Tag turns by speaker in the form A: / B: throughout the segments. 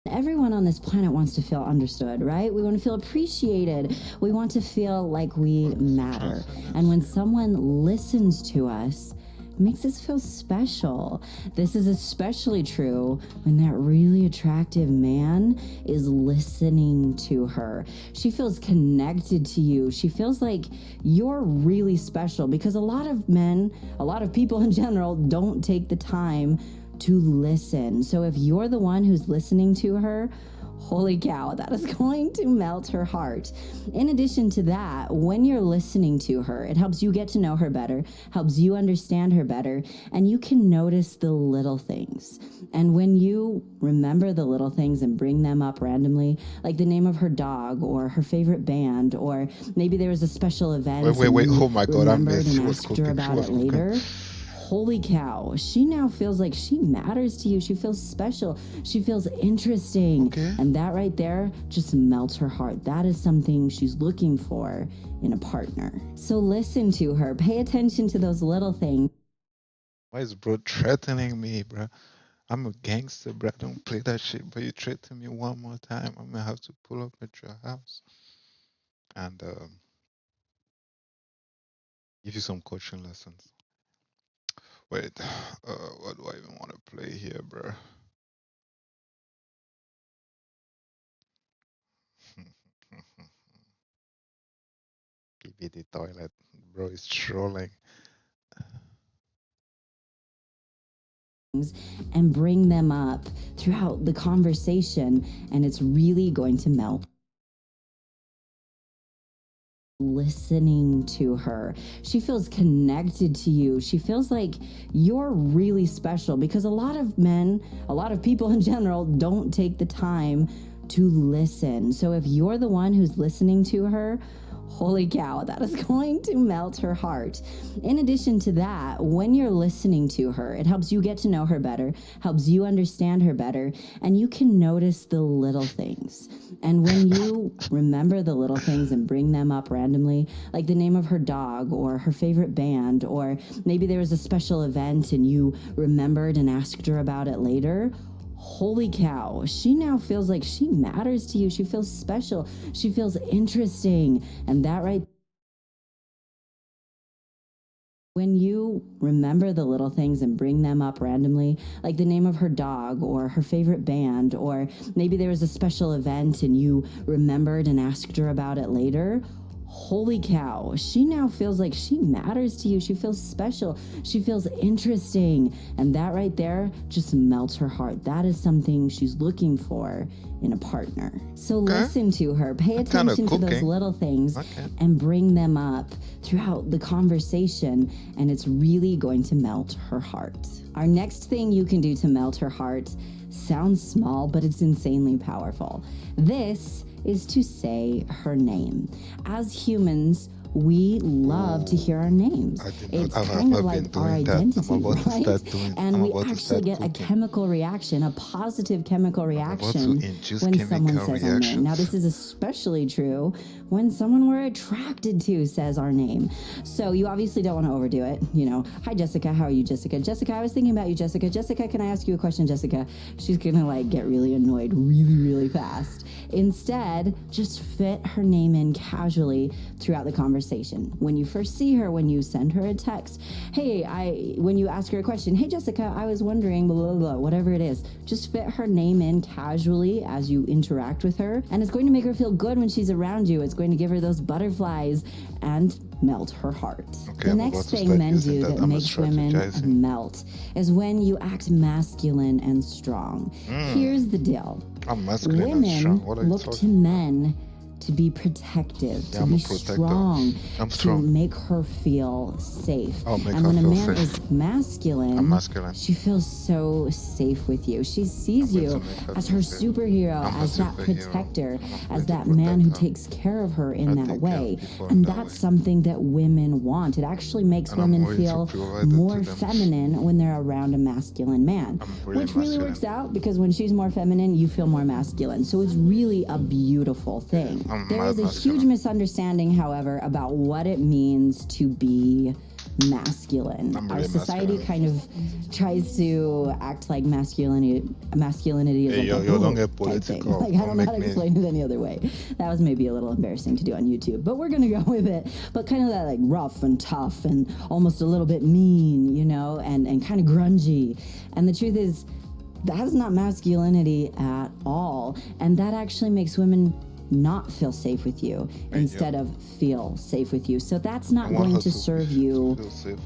A: Everyone on this planet wants to feel understood, right? We want to feel appreciated. We want to feel like we matter. And when someone listens to us, it makes us feel special. This is especially true when that really attractive man is listening to her. She feels connected to you. She feels like you're really special, because a lot of men, a lot of people in general, don't take the time to listen. So if you're the one who's listening to her, holy cow, that is going to melt her heart. In addition to that, when you're listening to her, it helps you get to know her better, helps you understand her better, and you can notice the little things. And when you remember the little things and bring them up randomly, like the name of her dog or her favorite band, or maybe there was a special event
B: Wait.
A: and you
B: Oh my God, I
A: remembered
B: missed. She
A: and
B: was
A: asked her
B: cooking. She
A: about
B: was
A: it
B: cooking.
A: later, holy cow, she now feels like she matters to you. She feels special. She feels interesting.
B: Okay.
A: And that right there just melts her heart. That is something she's looking for in a partner. So listen to her. Pay attention to those little things.
B: Why is bro threatening me, bro? I'm a gangster, bro. Don't play that shit. But you threaten me one more time, I'm gonna have to pull up at your house and give you some coaching lessons. Wait, what do I even want to play here, bro? Give me the toilet, bro. Is trolling.
A: And bring them up throughout the conversation, and it's really going to melt. Listening to her, she feels connected to you. She feels like you're really special, because a lot of men, a lot of people in general, don't take the time to listen. So if you're the one who's listening to her, holy cow, that is going to melt her heart. In addition to that, when you're listening to her, it helps you get to know her better, helps you understand her better, and you can notice the little things. And when you remember the little things and bring them up randomly, like the name of her dog or her favorite band, or maybe there was a special event and you remembered and asked her about it later, holy cow, she now feels like she matters to you. She feels special. She feels interesting. And that right, when you remember the little things and bring them up randomly, like the name of her dog or her favorite band, or maybe there was a special event and you remembered and asked her about it later, holy cow, she now feels like she matters to you. She feels special. She feels interesting. And that right there just melts her heart. That is something she's looking for in a partner. So listen to her. Pay attention to those little things and bring them up throughout the conversation, and it's really going to melt her heart. Our next thing you can do to melt her heart sounds small, but it's insanely powerful. This is to say her name. As humans, we love to hear our names. It's kind of like our identity, right? And we actually get a chemical reaction, a positive chemical reaction when someone says our name. Now, this is especially true when someone we're attracted to says our name. So you obviously don't want to overdo it. You know, hi, Jessica. How are you, Jessica? Jessica, I was thinking about you, Jessica. Jessica, can I ask you a question, Jessica? She's going to like get really annoyed really fast. Instead, just fit her name in casually throughout the conversation. When you first see her, when you send her a text, when you ask her a question, hey, Jessica, I was wondering, blah, blah, blah, whatever it is, just fit her name in casually as you interact with her. And it's going to make her feel good when she's around you. It's going to give her those butterflies and melt her heart. The next thing men do that makes women melt is when you act masculine and strong. Here's the deal. Women look to men to be protective, to be strong, to make her feel safe. And when a man is masculine, she feels so safe with you. She sees you as her superhero, as that protector, as that man who takes care of her in that way. And that's something that women want. It actually makes women feel more feminine when they're around a masculine man, which really works out, because when she's more feminine, you feel more masculine. So it's really a beautiful thing. There is a huge misunderstanding, however, about what it means to be masculine.
B: I'm
A: Our
B: really
A: society
B: masculine.
A: kind of tries to act like masculinity is
B: Hey,
A: like a
B: yo, don't
A: bull
B: get
A: type thing.
B: political.
A: Like, I
B: Don't
A: don't know how
B: make
A: to
B: me.
A: explain it any other way. That was maybe a little embarrassing to do on YouTube, but we're gonna go with it. But kind of that like rough and tough and almost a little bit mean, you know, and kind of grungy. And the truth is, that's not masculinity at all. And that actually makes women not feel safe with you instead of feel safe with you. So that's not going to serve you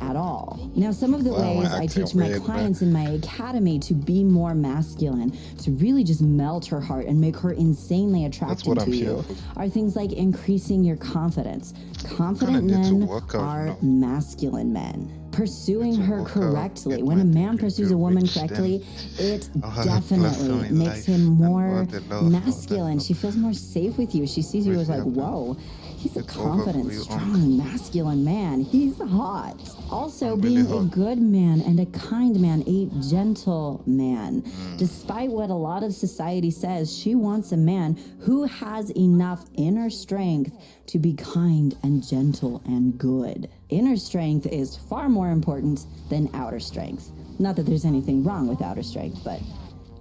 A: at all. Now, some of the ways I teach my clients in my academy to be more masculine, to really just melt her heart and make her insanely attracted to you, are things like increasing your confidence. Confident men are masculine men. Pursuing her correctly. When a man pursues a woman correctly, it definitely makes him more masculine. She feels more safe with you. She sees you as like, whoa, he's a confident, strong, masculine man. He's hot. Also, being a good man and a kind man, a gentle man. Despite what a lot of society says, she wants a man who has enough inner strength to be kind and gentle and good. Inner strength is far more important than outer strength. Not that there's anything wrong with outer strength, but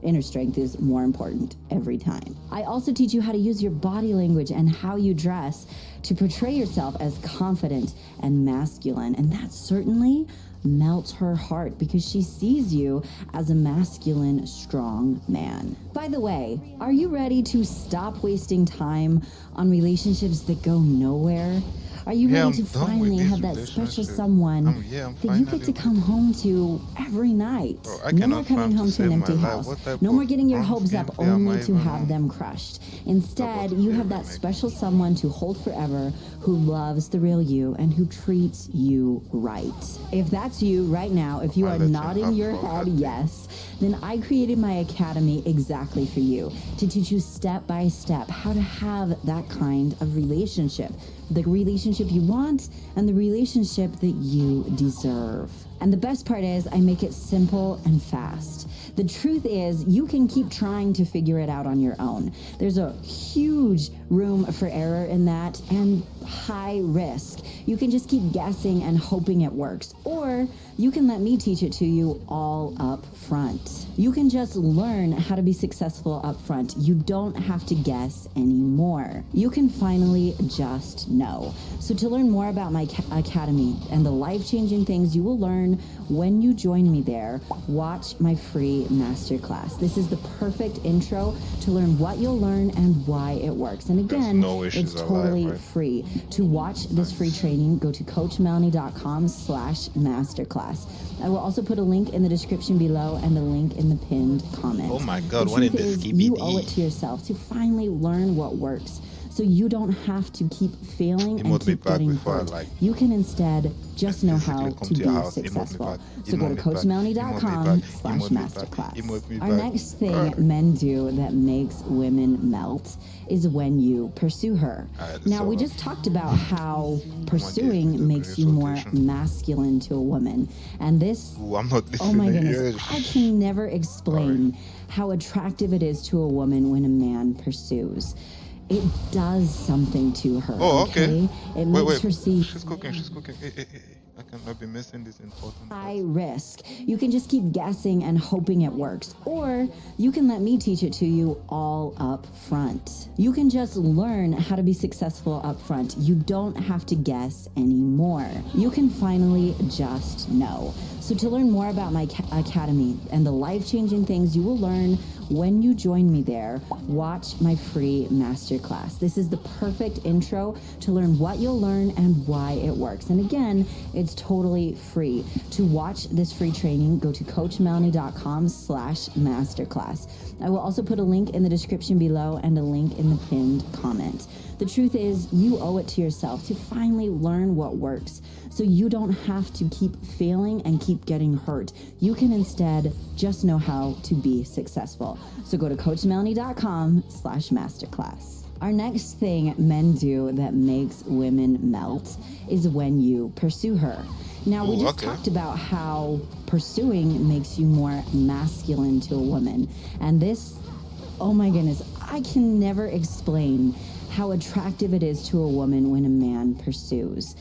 A: inner strength is more important every time. I also teach you how to use your body language and how you dress to portray yourself as confident and masculine. And that certainly melts her heart because she sees you as a masculine, strong man. By the way, are you ready to stop wasting time on relationships that go nowhere? Are you ready to finally have that special someone that you get to come home to every night? No more coming home to an empty house. No more getting your hopes up only to have them crushed. Instead, you have that special someone to hold forever who loves the real you and who treats you right. If that's you right now, if you are nodding your head yes, then I created my academy exactly for you, to teach you step by step how to have that kind of relationship. The relationship you want and the relationship that you deserve. And the best part is I make it simple and fast. The truth is you can keep trying to figure it out on your own. There's a huge room for error in that and high risk. You can just keep guessing and hoping it works. Or you can let me teach it to you all up front. You can just learn how to be successful up front. You don't have to guess anymore. You can finally just know. So to learn more about my academy and the life-changing things you will learn when you join me there, watch my free masterclass. This is the perfect intro to learn what you'll learn and why it works. And again, it's totally free. To watch this free training, go to coachmelanie.com/masterclass. I will also put a link in the description below and a link in the pinned comment.
B: Oh my God,
A: what is you owe it to yourself to finally learn what works, so you don't have to keep failing and keep getting hurt. You can instead just know how to be successful. So go to coachmelanie.com/masterclass. Our next thing men do that makes women melt is when you pursue her. Now, we just talked about how pursuing makes you more masculine to a woman. And this, oh my goodness, I can never explain how attractive it is to a woman when a man pursues. It does something to her.
B: Oh, okay.
A: It makes her see.
B: She's cooking. Hey. I cannot be missing this important part.
A: High risk. You can just keep guessing and hoping it works. Or you can let me teach it to you all up front. You can just learn how to be successful up front. You don't have to guess anymore. You can finally just know. So to learn more about my academy and the life-changing things you will learn when you join me there, watch my free masterclass. This is the perfect intro to learn what you'll learn and why it works. And again, it's totally free. To watch this free training, go to coachmelanie.com/masterclass. I will also put a link in the description below and a link in the pinned comment. The truth is, you owe it to yourself to finally learn what works, so you don't have to keep failing and keep getting hurt. You can instead just know how to be successful. So go to coachmelanie.com/masterclass. Our next thing men do that makes women melt is when you pursue her. Now, we just talked about how pursuing makes you more masculine to a woman. And this, oh my goodness, I can never explain how attractive it is to a woman when a man pursues.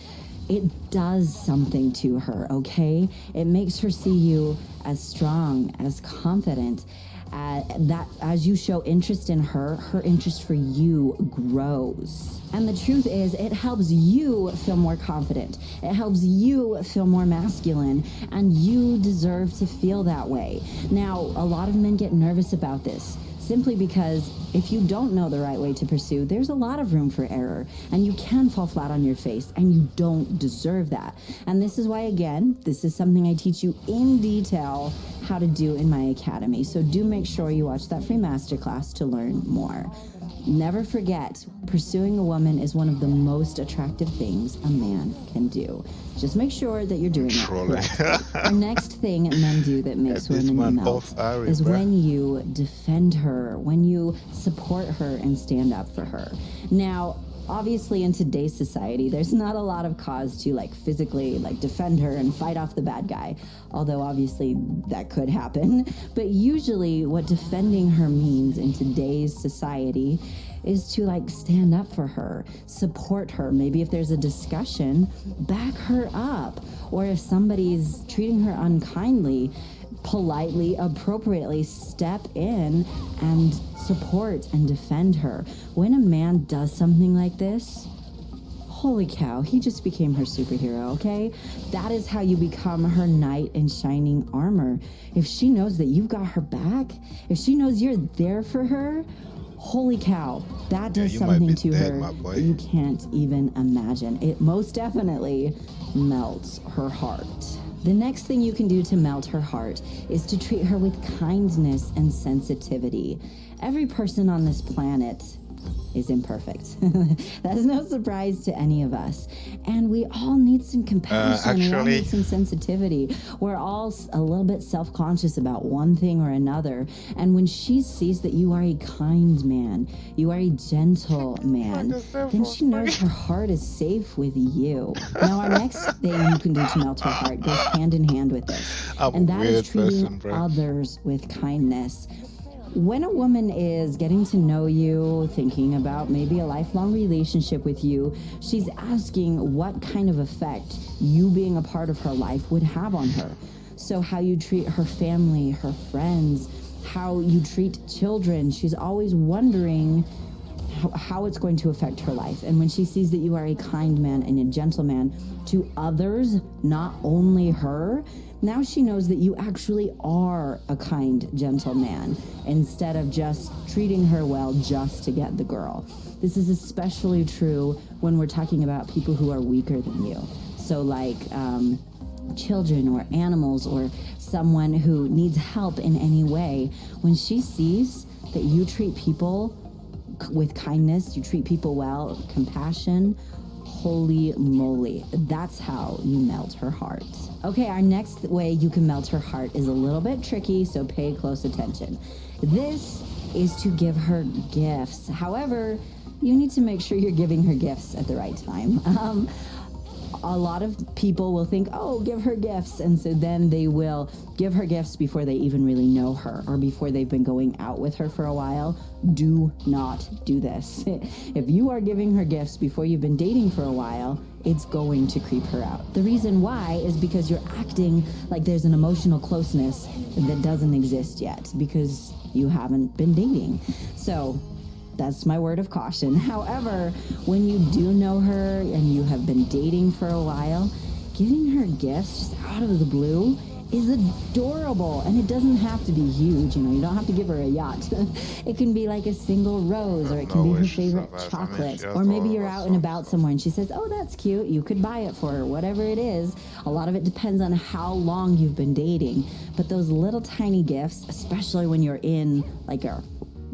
A: it does something to her, okay? It makes her see you as strong, as confident, that as you show interest in her, her interest for you grows. And the truth is, it helps you feel more confident. It helps you feel more masculine, and you deserve to feel that way. Now, a lot of men get nervous about this, simply because if you don't know the right way to pursue, there's a lot of room for error, and you can fall flat on your face, and you don't deserve that. And this is why, again, this is something I teach you in detail how to do in my academy. So do make sure you watch that free masterclass to learn more. Never forget, pursuing a woman is one of the most attractive things a man can do. Just make sure that you're doing it correctly. The next thing men do that makes women melt is when you defend her, when you support her and stand up for her. Now, obviously in today's society, there's not a lot of cause to physically defend her and fight off the bad guy, although obviously that could happen. But usually what defending her means in today's society is to stand up for her, support her. Maybe if there's a discussion, back her up. Or if somebody's treating her unkindly, politely, appropriately step in and support and defend her. When a man does something like this, holy cow, he just became her superhero, okay? That is how you become her knight in shining armor. If she knows that you've got her back, if she knows you're there for her, holy cow, that does something to her that you can't even imagine. It most definitely melts her heart. The next thing you can do to melt her heart is to treat her with kindness and sensitivity. Every person on this planet is imperfect. That is no surprise to any of us. And we all need some compassion. We all need some sensitivity. We're all a little bit self-conscious about one thing or another. And when she sees that you are a kind man, you are a gentle man, then she knows her heart is safe with you. Now, our next thing you can do to melt her heart goes hand in hand with this. And that is treating others with kindness. When a woman is getting to know you, thinking about maybe a lifelong relationship with you, she's asking what kind of effect you being a part of her life would have on her. So how you treat her family, her friends, how you treat children, she's always wondering how it's going to affect her life. And when she sees that you are a kind man and a gentleman to others, not only her, now she knows that you actually are a kind, gentle man, instead of just treating her well just to get the girl. This is especially true when we're talking about people who are weaker than you. So children or animals or someone who needs help in any way. When she sees that you treat people with kindness, you treat people well, compassion, holy moly, that's how you melt her heart. Okay, our next way you can melt her heart is a little bit tricky, so pay close attention. This is to give her gifts. However, you need to make sure you're giving her gifts at the right time. A lot of people will think, oh, give her gifts. And so then they will give her gifts before they even really know her or before they've been going out with her for a while. Do not do this. If you are giving her gifts before you've been dating for a while, it's going to creep her out. The reason why is because you're acting like there's an emotional closeness that doesn't exist yet because you haven't been dating. So that's my word of caution. However, when you do know her and you have been dating for a while, giving her gifts just out of the blue is adorable. And it doesn't have to be huge. You don't have to give her a yacht. It can be like a single rose, or it can be her favorite chocolate. Or maybe you're out and about somewhere and she says, oh, that's cute. You could buy it for her, whatever it is. A lot of it depends on how long you've been dating. But those little tiny gifts, especially when you're in a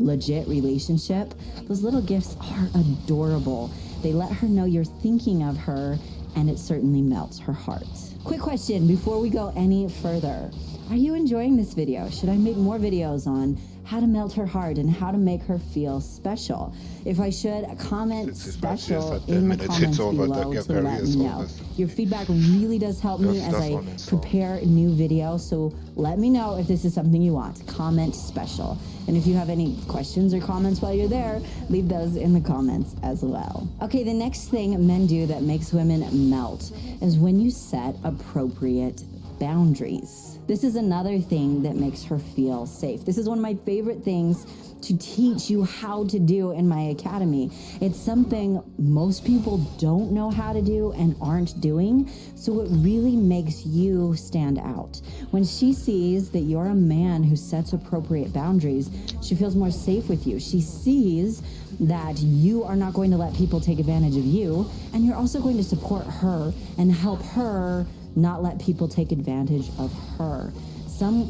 A: legit relationship, those little gifts are adorable. They let her know you're thinking of her, and it certainly melts her heart. Quick question before we go any further. Are you enjoying this video? Should I make more videos on how to melt her heart and how to make her feel special. If I should, comment
B: 65 years
A: special
B: at 10
A: in the
B: minutes,
A: comments
B: it's over.
A: below
B: Your
A: to
B: career
A: let me
B: is
A: know.
B: over.
A: Your feedback really does help me as
B: That's
A: I
B: what means so.
A: prepare new videos, so let me know if this is something you want. Comment special. And if you have any questions or comments while you're there, leave those in the comments as well. Okay, the next thing men do that makes women melt is when you set appropriate boundaries. This is another thing that makes her feel safe. This is one of my favorite things to teach you how to do in my academy. It's something most people don't know how to do and aren't doing, so it really makes you stand out. When she sees that you're a man who sets appropriate boundaries, she feels more safe with you. She sees that you are not going to let people take advantage of you, and you're also going to support her and help her not let people take advantage of her.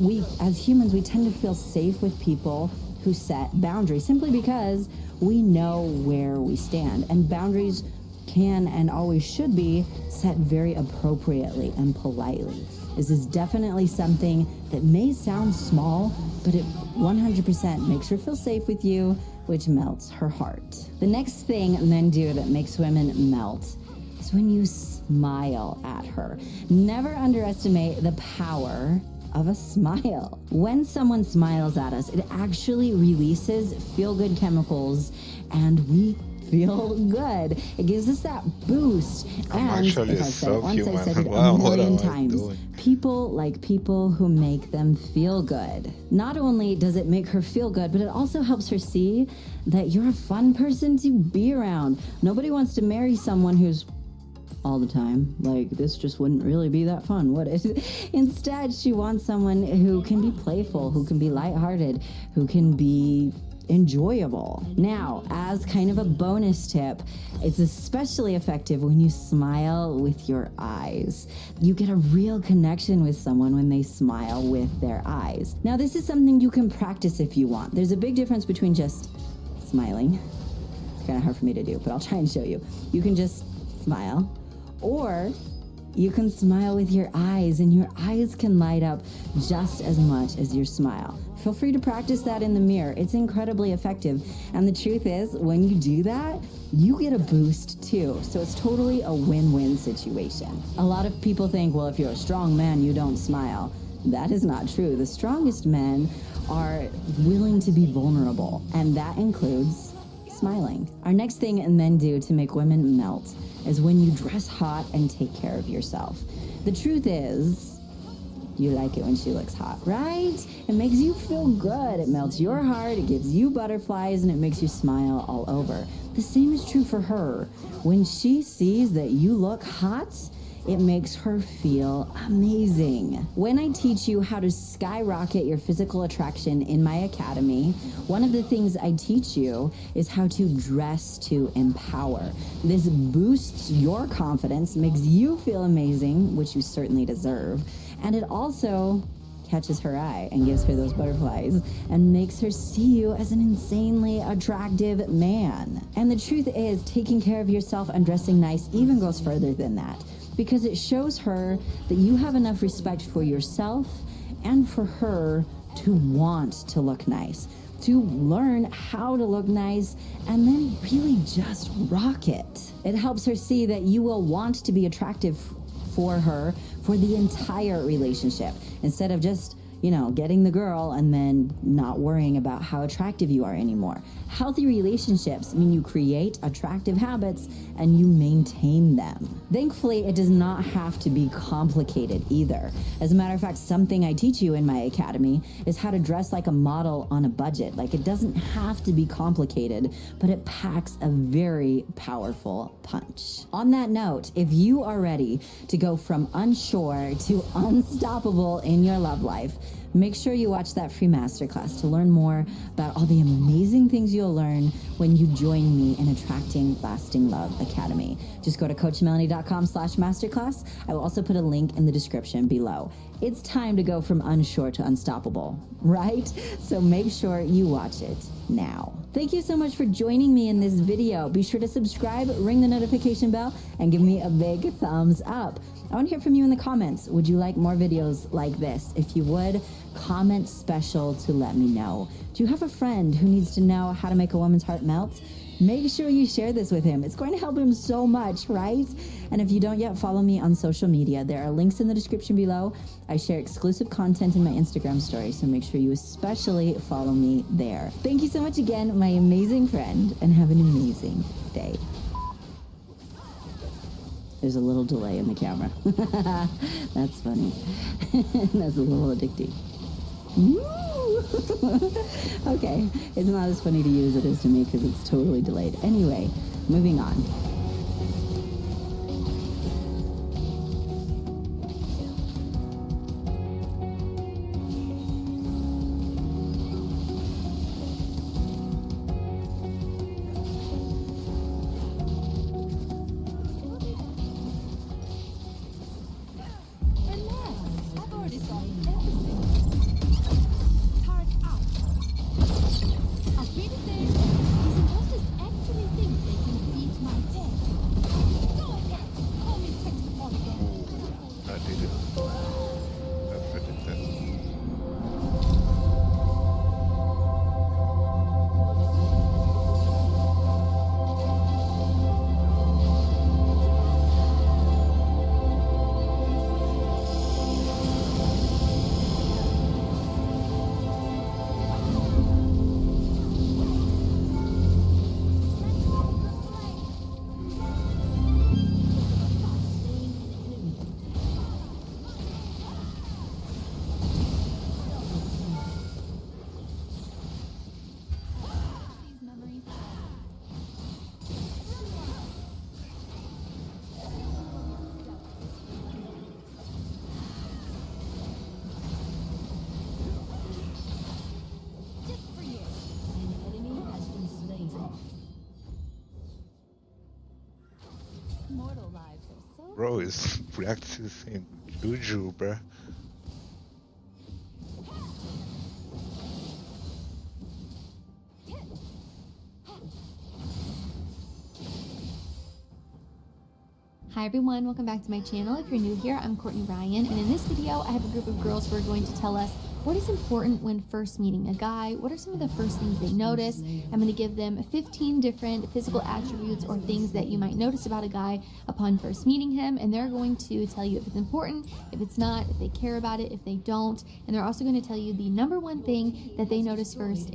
A: We, as humans, we tend to feel safe with people who set boundaries simply because we know where we stand. And boundaries can and always should be set very appropriately and politely. This is definitely something that may sound small, but it 100% makes her feel safe with you, which melts her heart. The next thing men do that makes women melt is when you smile at her. Never underestimate the power of a smile. When someone smiles at us, it actually releases feel-good chemicals and we feel good. It gives us that boost.
B: I'm
A: And
B: actually
A: if
B: a
A: I've said it once, I've said
B: self-human.
A: it
B: Wow,
A: a
B: what
A: million
B: am I
A: times.
B: doing?
A: People like people who make them feel good. Not only does it make her feel good, but it also helps her see that you're a fun person to be around. Nobody wants to marry someone who's all the time. Like, this just wouldn't really be that fun, would it? Instead, she wants someone who can be playful, who can be lighthearted, who can be enjoyable. Now, as kind of a bonus tip, it's especially effective when you smile with your eyes. You get a real connection with someone when they smile with their eyes. Now, this is something you can practice if you want. There's a big difference between just smiling. It's kind of hard for me to do, but I'll try and show you. You can just smile, or you can smile with your eyes, and your eyes can light up just as much as your smile. Feel free to practice that in the mirror. It's incredibly effective. And the truth is, when you do that, you get a boost too. So it's totally a win-win situation. A lot of people think, well, if you're a strong man, you don't smile. That is not true. The strongest men are willing to be vulnerable, and that includes smiling. Our next thing men do to make women melt is when you dress hot and take care of yourself. The truth is, you like it when she looks hot, right? It makes you feel good. It melts your heart, it gives you butterflies, and it makes you smile all over. The same is true for her. When she sees that you look hot, it makes her feel amazing. When I teach you how to skyrocket your physical attraction in my academy, one of the things I teach you is how to dress to empower. This boosts your confidence, makes you feel amazing, which you certainly deserve, and it also catches her eye and gives her those butterflies and makes her see you as an insanely attractive man. And the truth is, taking care of yourself and dressing nice even goes further than that, because it shows her that you have enough respect for yourself and for her to want to look nice, to learn how to look nice, and then really just rock it. It helps her see that you will want to be attractive for her for the entire relationship, instead of just, getting the girl and then not worrying about how attractive you are anymore. Healthy relationships mean you create attractive habits and you maintain them. Thankfully, it does not have to be complicated either. As a matter of fact, something I teach you in my academy is how to dress like a model on a budget. Like, it doesn't have to be complicated, but it packs a very powerful punch. On that note, if you are ready to go from unsure to unstoppable in your love life, make sure you watch that free masterclass to learn more about all the amazing things you'll learn when you join me in Attracting Lasting Love Academy. Just go to coachmelanie.com/masterclass. I will also put a link in the description below. It's time to go from unsure to unstoppable, right? So make sure you watch it. now. Thank you so much for joining me in this video. Be sure to subscribe, ring the notification bell, and give me a big thumbs up. I want to hear from you in the comments. Would you like more videos like this? If you would, comment special to let me know. Do you have a friend who needs to know how to make a woman's heart melt? Make sure you share this with him. It's going to help him so much, right? And if you don't yet follow me on social media, there are links in the description below. I share exclusive content in my Instagram story, so make sure you especially follow me there. Thank you so much again, my amazing friend, and have an amazing day. There's a little delay in the camera. That's funny. That's a little addicting. Okay, it's not as funny to you as it is to me because it's totally delayed. Anyway, moving on.
B: I did it. I predicted. Bro is practicing juju, bruh.
C: Hi everyone, welcome back to my channel. If you're new here, I'm Courtney Ryan, and in this video I have a group of girls who are going to tell us what is important when first meeting a guy, what are some of the first things they notice. I'm going to give them 15 different physical attributes or things that you might notice about a guy upon first meeting him, and they're going to tell you if it's important, if it's not, if they care about it, if they don't, and they're also going to tell you the number one thing that they notice first.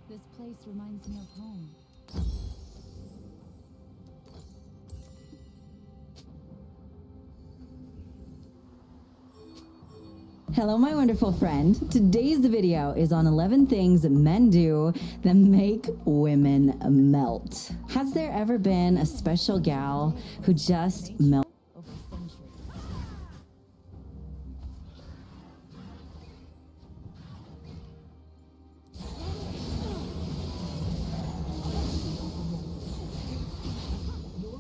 D: This place reminds me of home.
A: Hello, my wonderful friend. Today's video is on 11 things men do that make women melt. Has there ever been a special gal who just melts?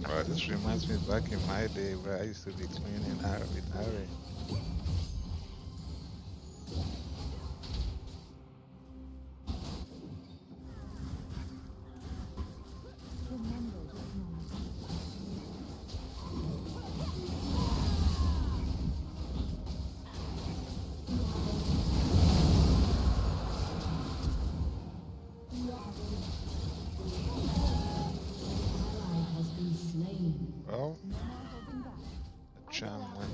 B: Oh, this reminds me back in my day where I used to be cleaning with Harry. Well, the charm went.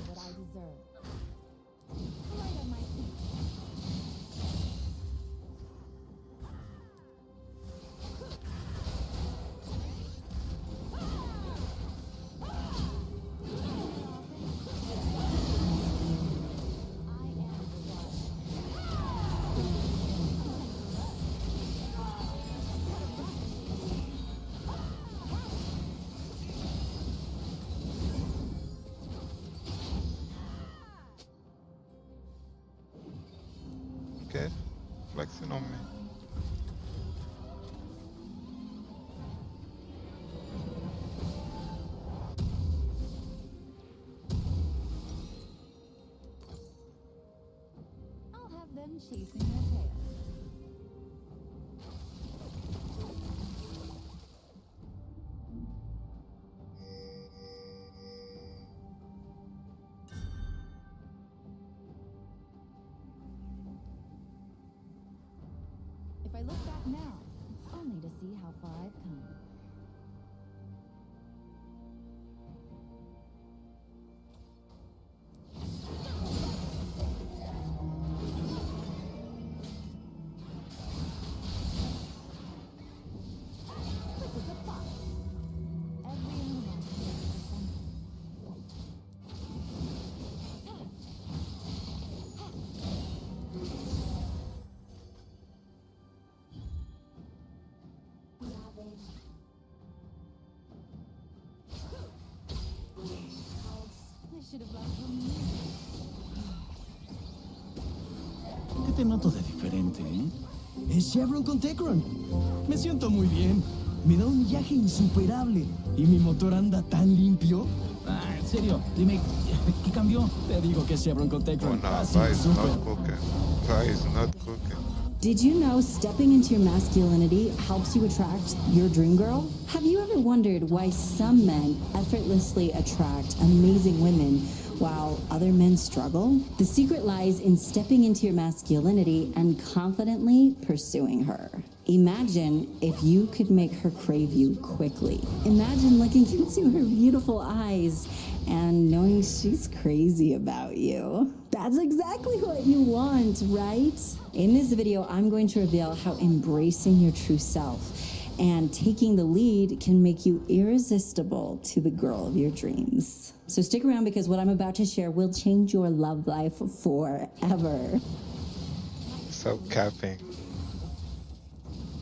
B: Okay, flexing on me.
D: I'll have releasing their tail. If I look back now, it's only to see how far I've come. Quick as a fox. Every animal has something. I should have left home music.
E: ¿Qué te noto de diferente, Es Chevron con Tecron. Me siento muy bien. Me da un viaje insuperable. ¿Y mi motor anda tan limpio? Ah, en serio, dime, ¿qué cambió? Te digo que es Chevron con
B: Oh
E: Tecron.
B: no,
E: Así,
B: Vi is
E: súper.
B: not cooking. Vi is not cooking.
A: Did you know stepping into your masculinity helps you attract your dream girl? Have you ever wondered why some men effortlessly attract amazing women while other men struggle? The secret lies in stepping into your masculinity and confidently pursuing her. Imagine if you could make her crave you quickly. Imagine looking into her beautiful eyes and knowing she's crazy about you. That's exactly what you want, right? In this video, I'm going to reveal how embracing your true self and taking the lead can make you irresistible to the girl of your dreams. So stick around because what I'm about to share will change your love life forever.
B: Stop capping.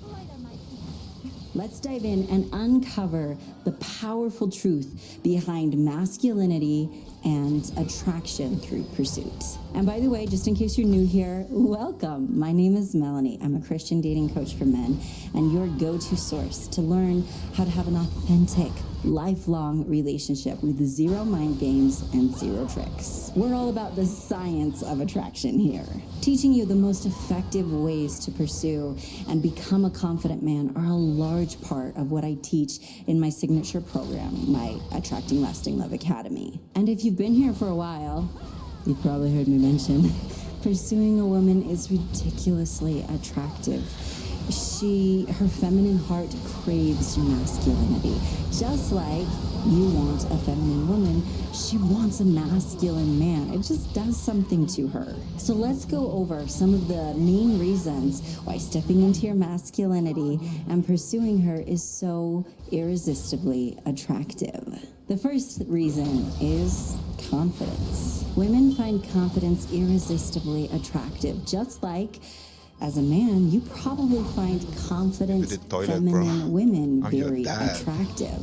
C: Light on my feet.
A: Let's dive in and uncover the powerful truth behind masculinity and attraction through pursuit. And by the way, just in case you're new here, welcome. My name is Melanie. I'm a Christian dating coach for men and your go-to source to learn how to have an authentic, lifelong relationship with zero mind games and zero tricks. We're all about the science of attraction here. Teaching you the most effective ways to pursue and become a confident man are a large part of what I teach in my signature program, my Attracting Lasting Love Academy. And if you've been here for a while, you've probably heard me mention, pursuing a woman is ridiculously attractive. Her feminine heart craves masculinity. Just like you want a feminine woman, she wants a masculine man. It just does something to her. So let's go over some of the main reasons why stepping into your masculinity and pursuing her is so irresistibly attractive. The first reason is confidence. Women find confidence irresistibly attractive, just like as a man, you probably find confident,
B: The toilet,
A: feminine
B: bro.
A: women
B: I'm your
A: very
B: dad.
A: attractive.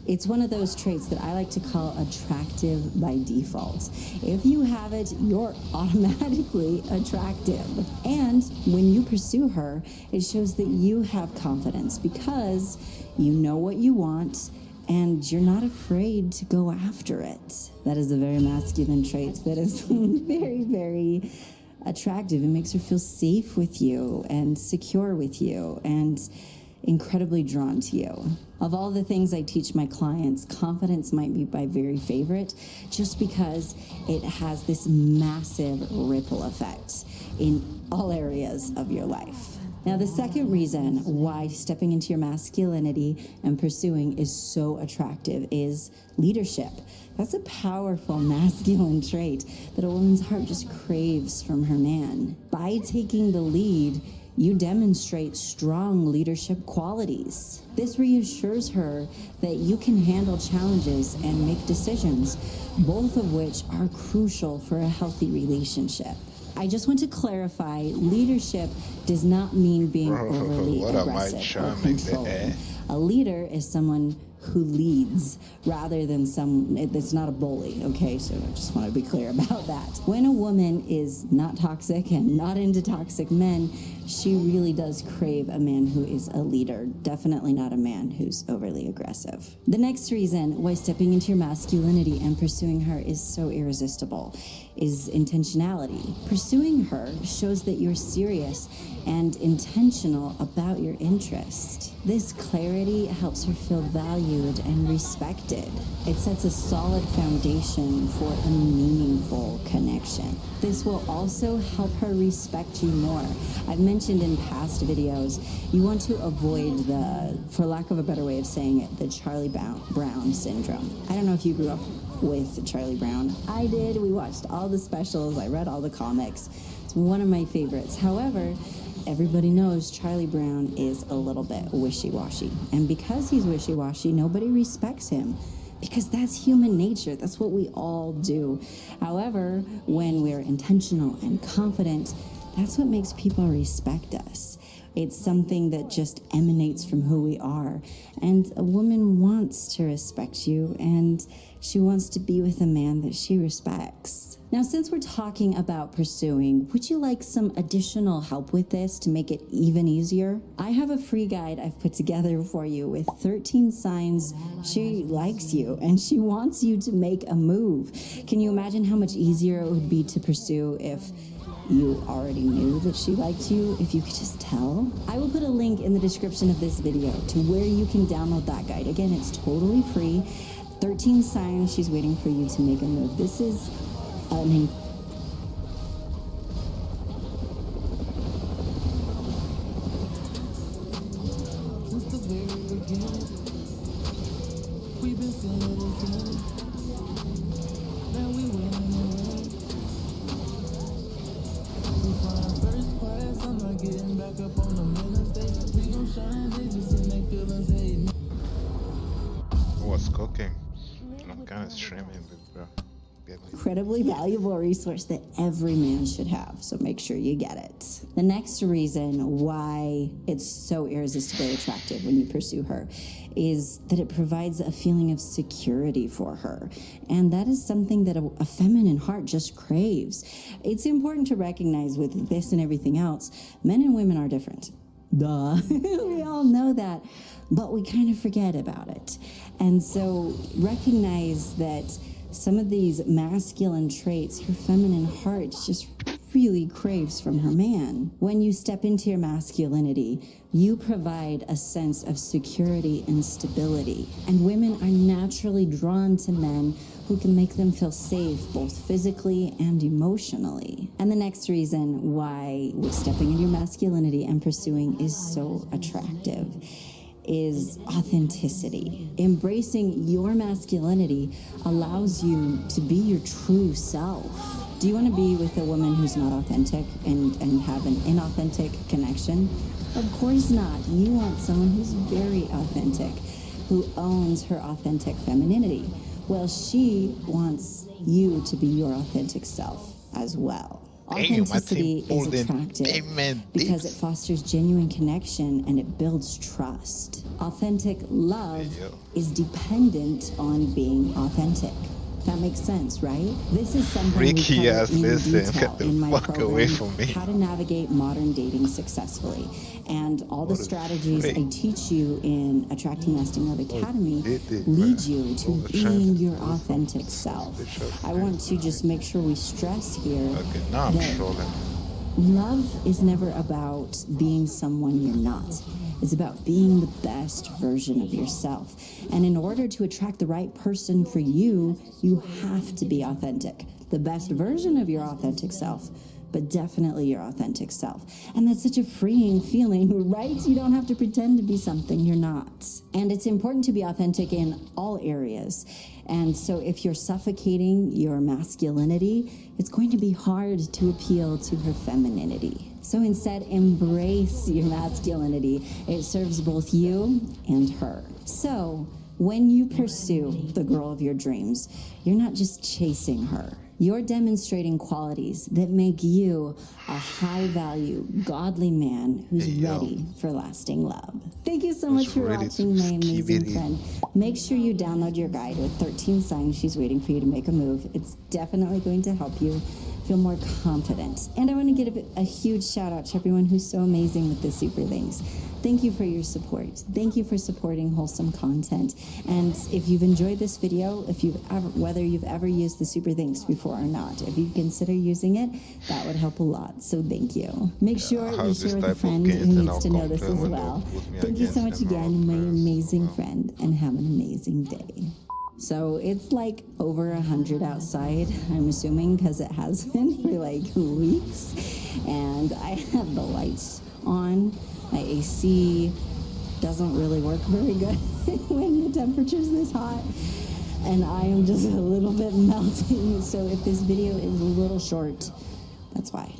A: It's one of those traits that I like to call attractive by default. If you have it, you're automatically attractive. And when you pursue her, it shows that you have confidence because you know what you want and you're not afraid to go after it. That is a very masculine trait that is very, very attractive. It makes her feel safe with you and secure with you and incredibly drawn to you. Of all the things I teach my clients, confidence might be my very favorite just because it has this massive ripple effect in all areas of your life. Now, the second reason why stepping into your masculinity and pursuing is so attractive is leadership. That's a powerful masculine trait that a woman's heart just craves from her man. By taking the lead, you demonstrate strong leadership qualities. This reassures her that you can handle challenges and make decisions, both of which are crucial for a healthy relationship. I just want to clarify, leadership does not mean being
B: Bro,
A: overly
B: what am I
A: aggressive or
B: charming the
A: controlling.
B: air?
A: A leader is someone who leads rather than it's not a bully, okay? So I just want to be clear about that. When a woman is not toxic and not into toxic men, she really does crave a man who is a leader, definitely not a man who's overly aggressive. The next reason why stepping into your masculinity and pursuing her is so irresistible is intentionality. Pursuing her shows that you're serious and intentional about your interest. This clarity helps her feel valued and respected. It sets a solid foundation for a meaningful connection. This will also help her respect you more. I've mentioned in past videos, you want to avoid the, for lack of a better way of saying it, the Charlie Brown syndrome. I don't know if you grew up with Charlie Brown. I did. We watched all the specials. I read all the comics. It's one of my favorites. However, everybody knows Charlie Brown is a little bit wishy-washy. And because he's wishy-washy, nobody respects him. Because that's human nature. That's what we all do. However, when we're intentional and confident, that's what makes people respect us. It's something that just emanates from who we are. And a woman wants to respect you, and she wants to be with a man that she respects. Now, since we're talking about pursuing, would you like some additional help with this to make it even easier? I have a free guide I've put together for you with 13 signs she likes you and she wants you to make a move. Can you imagine how much easier it would be to pursue if you already knew that she liked you, if you could just tell? I will put a link in the description of this video to where you can download that guide. Again, it's totally free. 13 signs she's waiting for you to make a move. This is an
B: What's cooking? I'm kind of streaming, bro. Get me.
A: incredibly valuable resource that every man should have, so make sure you get it. The next reason why it's so irresistibly attractive when you pursue her is that it provides a feeling of security for her, and that is something that a feminine heart just craves. It's important to recognize with this and everything else, men and women are different. Duh. We all know that, but we kind of forget about it. And so recognize that some of these masculine traits her feminine heart just really craves from her man. When you step into your masculinity, you provide a sense of security and stability. And women are naturally drawn to men who can make them feel safe, both physically and emotionally. And the next reason why stepping into your masculinity and pursuing is so attractive is authenticity. Embracing your masculinity allows you to be your true self. Do you want to be with a woman who's not authentic and have an inauthentic connection? Of course not. You want someone who's very authentic, who owns her authentic femininity. Well, she wants you to be your authentic self as well. Authenticity is attractive because it fosters genuine connection and it builds trust. Authentic love is dependent on being authentic. That makes sense, right? This is something
B: Ricky,
A: we cover in
B: listen,
A: detail
B: get the
A: in my
B: fuck
A: program,
B: away from me.
A: How to Navigate Modern Dating Successfully. And all the strategies I teach you in Attracting Lasting Love Academy lead you to being your authentic self. I want to just make sure we stress here
B: Okay, now I'm
A: that
B: trolling.
A: love is never about being someone you're not. It's about being the best version of yourself. And in order to attract the right person for you, you have to be authentic. The best version of your authentic self, but definitely your authentic self. And that's such a freeing feeling, right? You don't have to pretend to be something you're not. And it's important to be authentic in all areas. And so if you're suffocating your masculinity, it's going to be hard to appeal to her femininity. So instead, embrace your masculinity. It serves both you and her. So when you pursue the girl of your dreams, you're not just chasing her. You're demonstrating qualities that make you a high-value, godly man who's ready for lasting love. Thank you so much for watching, my amazing friend. Make sure you download your guide with 13 signs she's waiting for you to make a move. It's definitely going to help you feel more confident. And I want to give a huge shout out to everyone who's so amazing with the super things. Thank you for your support. Thank you for supporting wholesome content. And if you've enjoyed this video, whether you've ever used the super things before or not, if you consider using it, that would help a lot. So thank you. Make sure you share with a friend who needs to know this as well. Thank you so much again, my amazing friend, and have an amazing day. So it's like over 100 outside, I'm assuming, because it has been for like weeks. And I have the lights on. My AC doesn't really work very good when the temperature's this hot. And I am just a little bit melting. So if this video is a little short, that's why.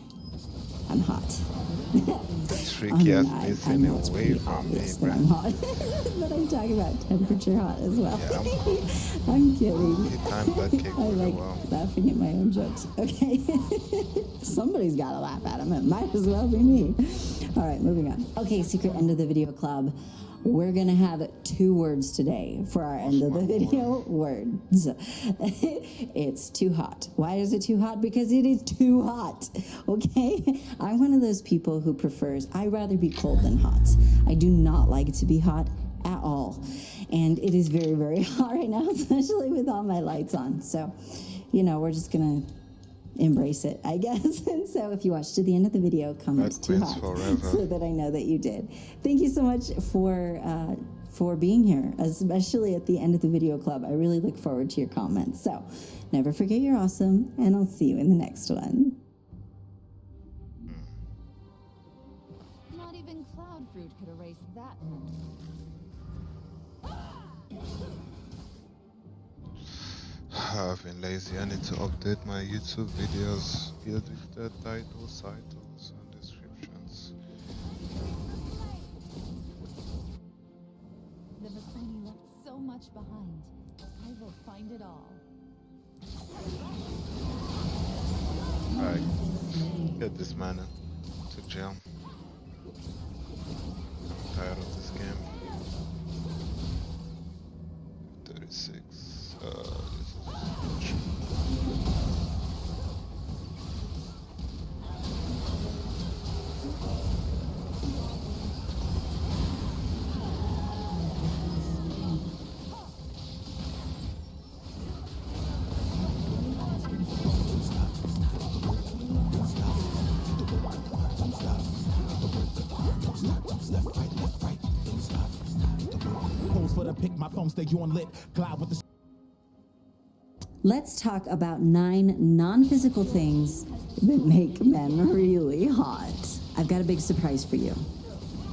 A: I'm hot.
B: That's freaky ass missing
A: know it's
B: away
A: pretty
B: from me,
A: obvious that
B: bro.
A: I'm hot. But I'm talking about temperature hot as well.
B: Yeah, I'm hot.
A: I'm kidding.
B: He timed that cake
A: I
B: really
A: like
B: well.
A: laughing at my own jokes. Okay. Somebody's got to laugh at them. It might as well be me. All right, moving on. Okay, secret end of the video club. We're going to have 2 words today for our end of the video words. It's too hot. Why is it too hot? Because it is too hot. Okay? I'm one of those people who prefers, I'd rather be cold than hot. I do not like to be hot at all. And it is very, very hot right now, especially with all my lights on. So, we're just going to embrace it, I guess. And so if you watched to the end of the video, comment
B: That
A: too
B: queen's
A: hot
B: forever.
A: so that I know that you did. Thank you so much for being here, especially at the end of the video club. I really look forward to your comments. So never forget you're awesome, and I'll see you in the next one.
D: Not even cloud fruit could erase that.
B: I've been lazy. I need to update my YouTube videos, build with the titles and descriptions.
D: The Vasoni left so much behind. I will find it all.
B: Alright, get this man to jail. I'm tired of this game. 36.
E: For the pick, my phone stay on lit. Cloud with the
A: Let's talk about 9 non-physical things that make men really hot. I've got a big surprise for you.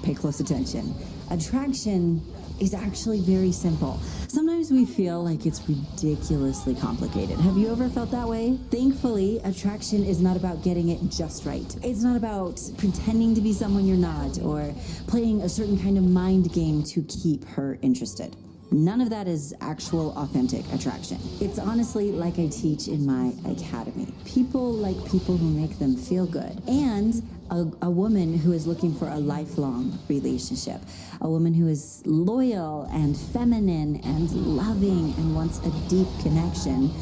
A: Pay close attention. Attraction is actually very simple. Sometimes we feel like it's ridiculously complicated. Have you ever felt that way? Thankfully, attraction is not about getting it just right. It's not about pretending to be someone you're not or playing a certain kind of mind game to keep her interested. None of that is actual authentic attraction. It's honestly like I teach in my academy. People like people who make them feel good. And a woman who is looking for a lifelong relationship. A woman who is loyal and feminine and loving and wants a deep connection.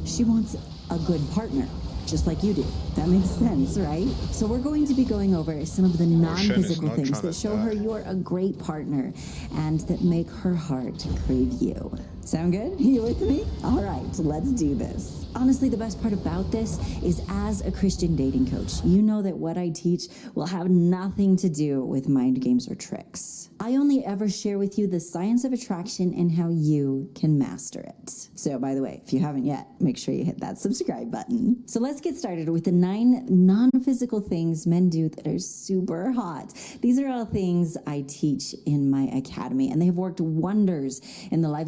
A: She wants a good partner, just like you do. That makes sense, right? So we're going to be going over some of the non-physical things that show her you're a great partner and that make her heart crave you. Sound good? You with me? All right, let's do this. Honestly, the best part about this is as a Christian dating coach, you know that what I teach will have nothing to do with mind games or tricks. I only ever share with you the science of attraction and how you can master it. So by the way, if you haven't yet, make sure you hit that subscribe button. So let's get started with the 9 non-physical things men do that are super hot. These are all things I teach in my academy, and they have worked wonders in the lives